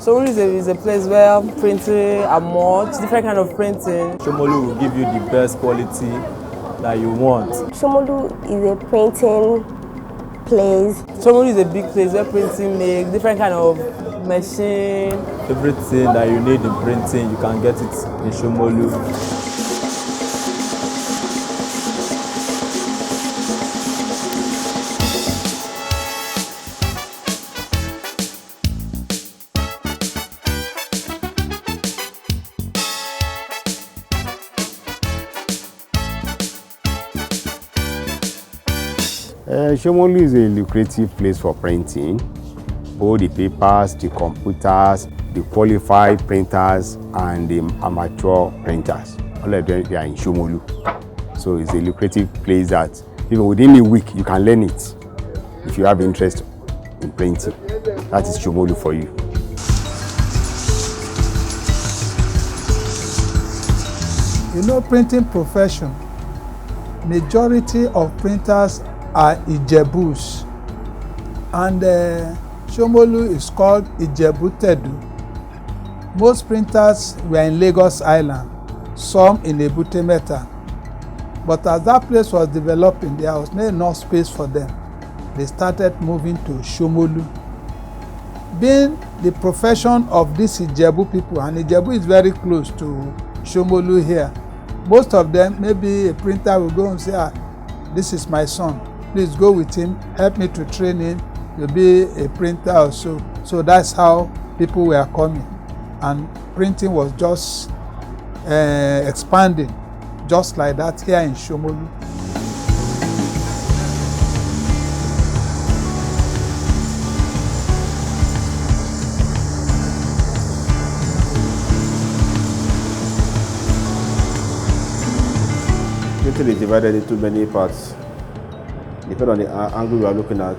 Shomolu is a place where printing are much, different kind of printing. Shomolu will give you the best quality that you want. Shomolu is a printing place. Shomolu is a big place where printing make different kind of machine. Everything that you need in printing, you can get it in Shomolu. Shomolu is a lucrative place for printing. Both the papers, the computers, the qualified printers, and the amateur printers. All of them are in Shomolu. So it's a lucrative place that even within a week you can learn it if you have interest in printing. That is Shomolu for you. You know, printing profession, majority of printers are Ijebus, and Shomolu is called Ijebu-Tedu. Most printers were in Lagos Island, some in Ebute-Metta. But as that place was developing, there was not enough space for them. They started moving to Shomolu. Being the profession of these Ijebu people, and Ijebu is very close to Shomolu here, most of them, maybe a printer will go and say, this is my son, please go with him, help me to train him to be a printer or so. So that's how people were coming, and printing was just expanding, just like that here in Shomolu. Printing is divided into many parts. Depending on the angle we are looking at.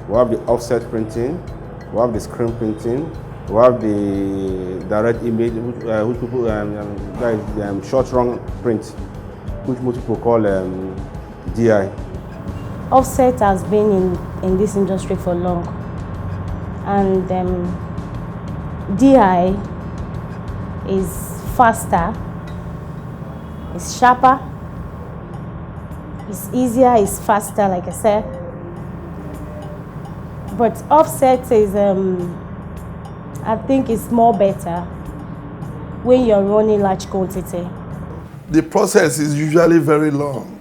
We have the offset printing, we have the screen printing, we have the direct image, which people short run print, which most people call DI. Offset has been in this industry for long, and DI is faster, it's sharper, it's easier, it's faster, like I said. But offset is, I think it's more better when you're running large quantity. The process is usually very long.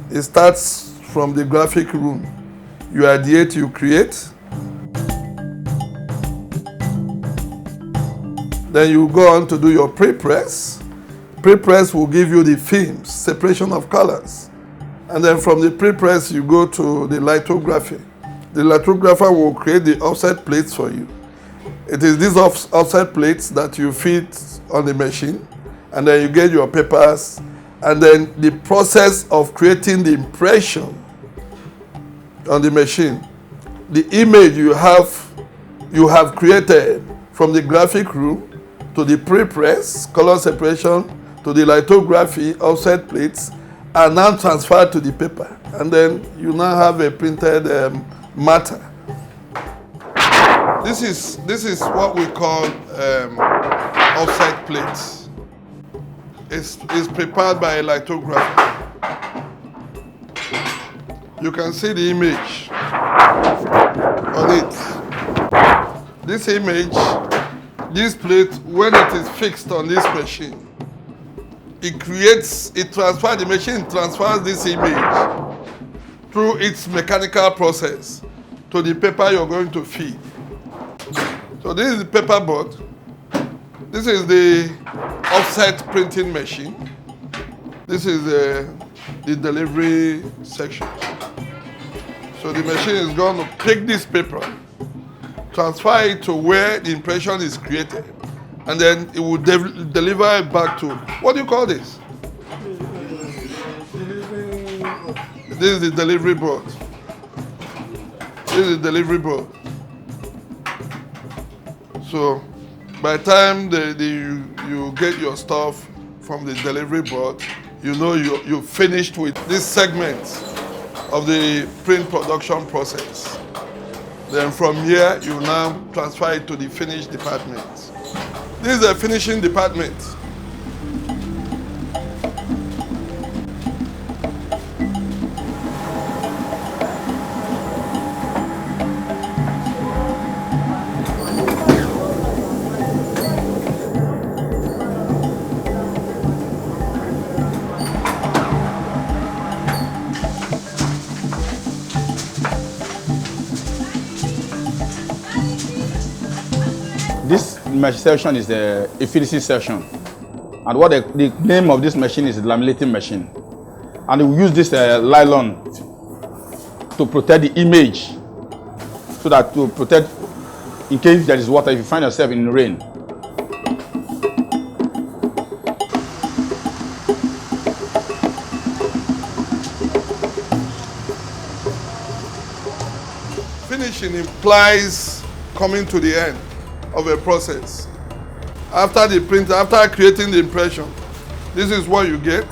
It starts from the graphic room. You ideate, you create. Then you go on to do your pre-press. Pre-press will give you the films, separation of colors. And then from the pre-press, you go to the lithography. The lithographer will create the offset plates for you. It is these offset plates that you feed on the machine, and then you get your papers, and then the process of creating the impression on the machine. The image you have created from the graphic room to the pre-press, color separation, to the lithography, offset plates, are now transferred to the paper, and then you now have a printed matter. This is what we call offset plates. It's prepared by a lithographer. You can see the image on it. This image, this plate, when it is fixed on this machine, the machine transfers this image through its mechanical process to the paper you're going to feed. So this is the paper board. This is the offset printing machine. This is the delivery section. So the machine is going to pick this paper, transfer it to where the impression is created, and then it will deliver it back to, what do you call this? This is the delivery board. This is the delivery board. So by the time you get your stuff from the delivery board, you know you're finished with this segment of the print production process. Then from here, you now transfer it to the finish department. This is the finishing department. This machine section is the efficiency section, and what the name of this machine is the laminating machine, and we use this nylon to protect the image, so that to protect in case there is water, if you find yourself in rain. Finishing implies coming to the end of a process. After the print, after creating the impression, this is what you get.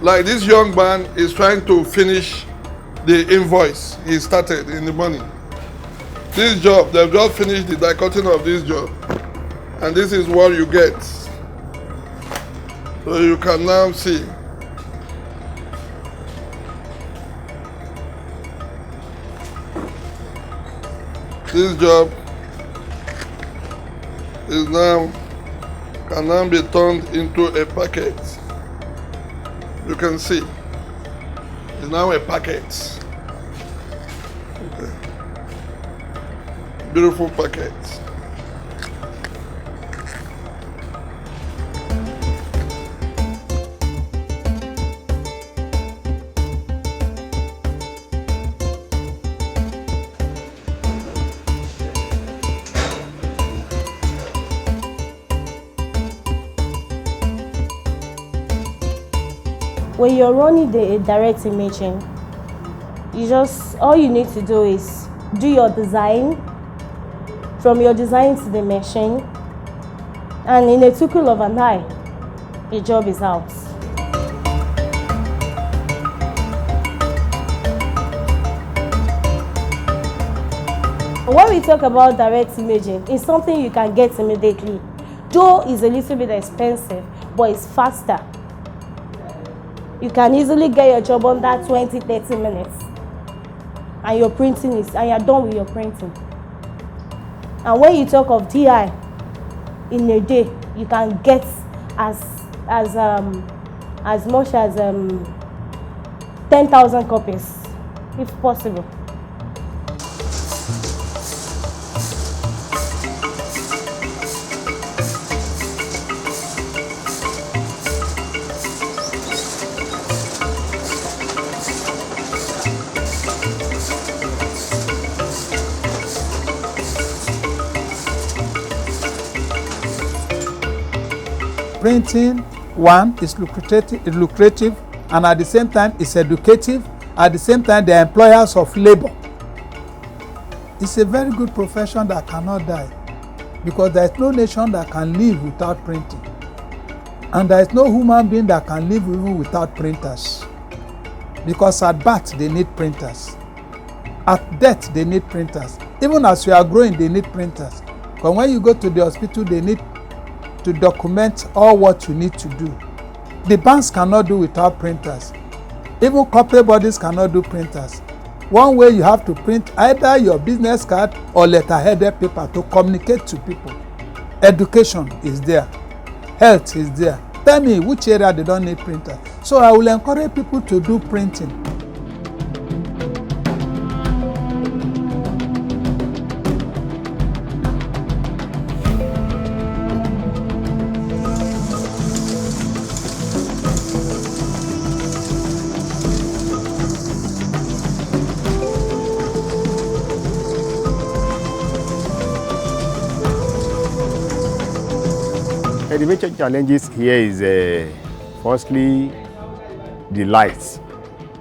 Like this young man is trying to finish the invoice he started in the morning. This job, they've just finished the die cutting of this job, and this is what you get. So you can now see. This job is now can now be turned into a packet. You can see it's now a packet. Okay. Beautiful packet. When you're running the direct imaging, all you need to do is do your design, from your design to the machine, and in a twinkle of an eye, your job is out. When we talk about direct imaging, it's something you can get immediately. Though it's a little bit expensive, but it's faster. You can easily get your job under 20-30 minutes, and your printing and you're done with your printing. And when you talk of DI, in a day you can get as much as 10,000 copies, if possible. Printing, one, is lucrative, and at the same time it's educative. At the same time, they're employers of labor. It's a very good profession that cannot die, because there is no nation that can live without printing, and there is no human being that can live even without printers, because at birth they need printers, at death they need printers, even as you are growing they need printers, because when you go to the hospital they need to document all what you need to do. The banks cannot do without printers. Even corporate bodies cannot do printers. One way you have to print either your business card or letterheaded paper to communicate to people. Education is there. Health is there. Tell me which area they don't need printers. So I will encourage people to do printing. The major challenges here is firstly the lights.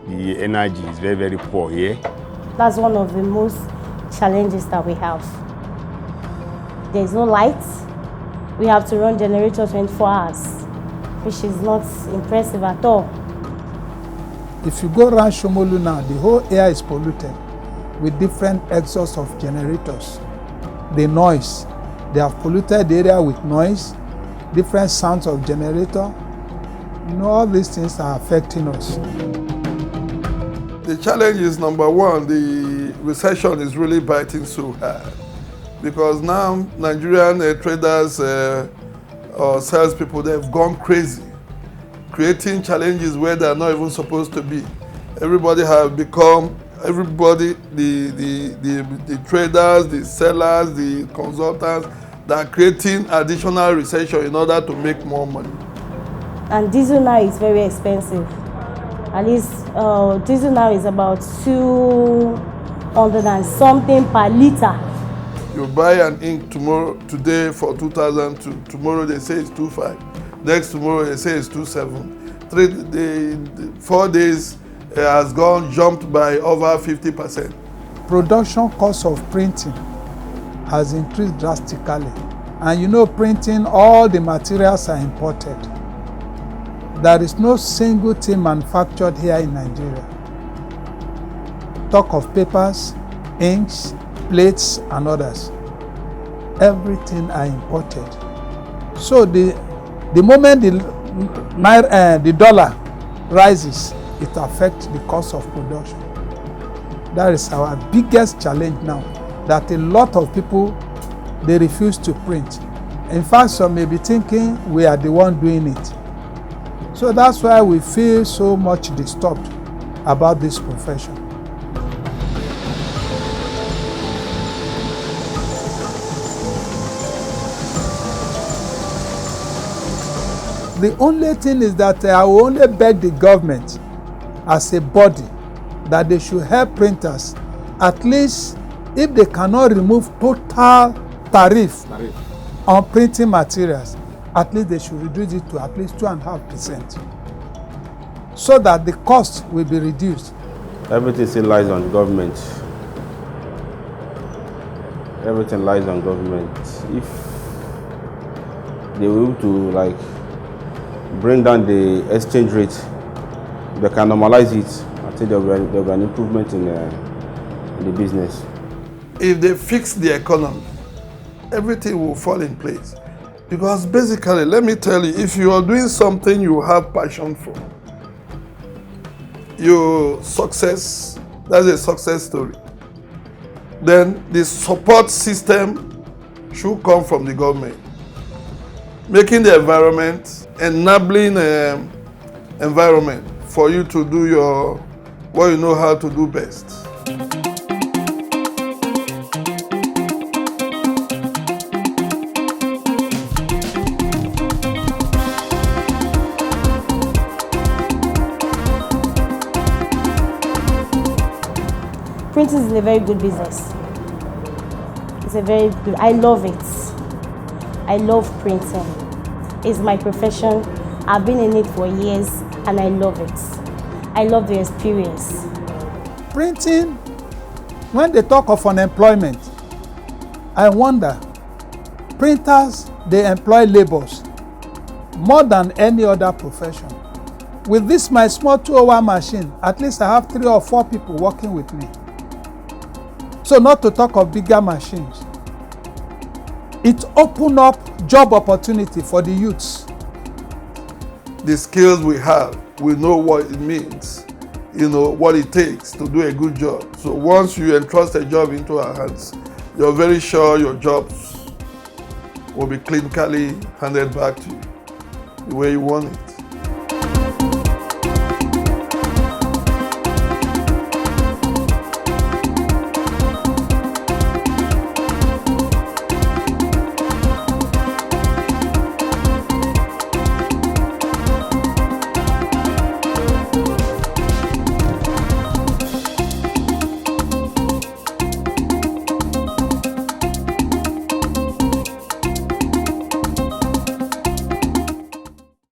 The energy is very, very poor here. That's one of the most challenges that we have. There's no lights. We have to run generator 24 hours, which is not impressive at all. If you go around Shomolu now, the whole air is polluted. with different exhausts of generators. The noise, they have polluted the area with noise, different sounds of generator. You know, all these things are affecting us. The challenge is number one, the recession is really biting so hard because now Nigerian traders or salespeople, they've gone crazy, creating challenges where they're not even supposed to be. Everybody, the traders, the sellers, the consultants, they're creating additional recession in order to make more money. And diesel now is very expensive. At least diesel now is about 200 and something per liter. You buy an ink today for 2,002. Tomorrow they say it's 2,500. Next tomorrow they say it's 2,700. 4 days has jumped by over 50%. Production cost of printing has increased drastically. And you know, printing, all the materials are imported. There is no single thing manufactured here in Nigeria. Talk of papers, inks, plates, and others. Everything are imported. So the moment the dollar rises, it affects the cost of production. That is our biggest challenge now, that a lot of people, they refuse to print. In fact, some may be thinking we are the one doing it. So that's why we feel so much disturbed about this profession. The only thing is that I will only beg the government as a body that they should help printers, at least if they cannot remove total tariff on printing materials, at least they should reduce it to at least 2.5%, so that the cost will be reduced. Everything still lies on government. Everything lies on government. If they were to bring down the exchange rate, they can normalize it. I think there will be an improvement in the business. If they fix the economy, everything will fall in place. Because basically, let me tell you, if you are doing something you have passion for, your success, that's a success story. Then the support system should come from the government, making the environment, enabling environment for you to do what you know how to do best. Printing is a very good business. It's a very good, I love it. I love printing. It's my profession. I've been in it for years and I love it. I love the experience. Printing, when they talk of unemployment, I wonder, printers, they employ laborers more than any other profession. With this my small 2-hour machine, at least I have 3 or 4 people working with me. So not to talk of bigger machines. It opens up job opportunity for the youths. The skills we have, we know what it means, what it takes to do a good job. So once you entrust a job into our hands, you're very sure your jobs will be clinically handed back to you the way you want it.